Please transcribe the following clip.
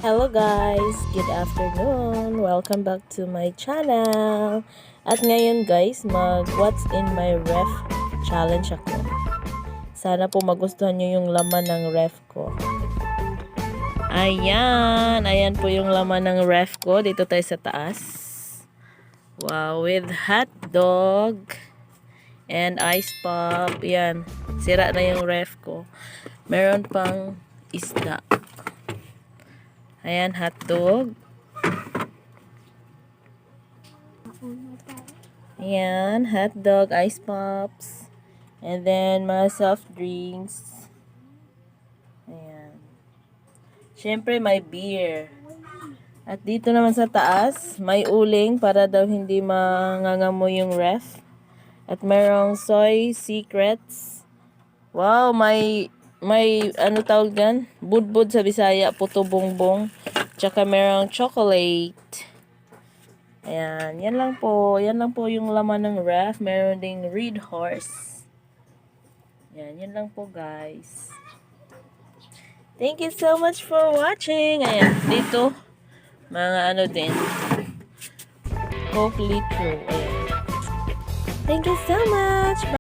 Hello guys! Good afternoon! Welcome back to my channel! At ngayon guys, what's in my ref challenge ako. Sana po magustuhan nyo yung laman ng ref ko. Ayan! Ayan po yung laman ng ref ko. Dito tayo sa taas. Wow! With hot dog and ice pop. Ayan. Sira na yung ref ko. Meron pang isda. Ayan, hotdog. Ayan, hotdog, ice pops. And then, mga soft drinks. Ayan. Siyempre, may beer. At dito naman sa taas, may uling para daw hindi mangangamoy yung ref. At mayroong soy secrets. Wow, may ano tawag dyan? Budbud sa Bisaya, puto bongbong. Tsaka merong chocolate. Ayan, yan lang po. Yan lang po yung laman ng ref. Meron ding red horse. Ayan, yan lang po guys. Thank you so much for watching. Ayan, dito, mga ano din. Coke litro. Ayan. Thank you so much.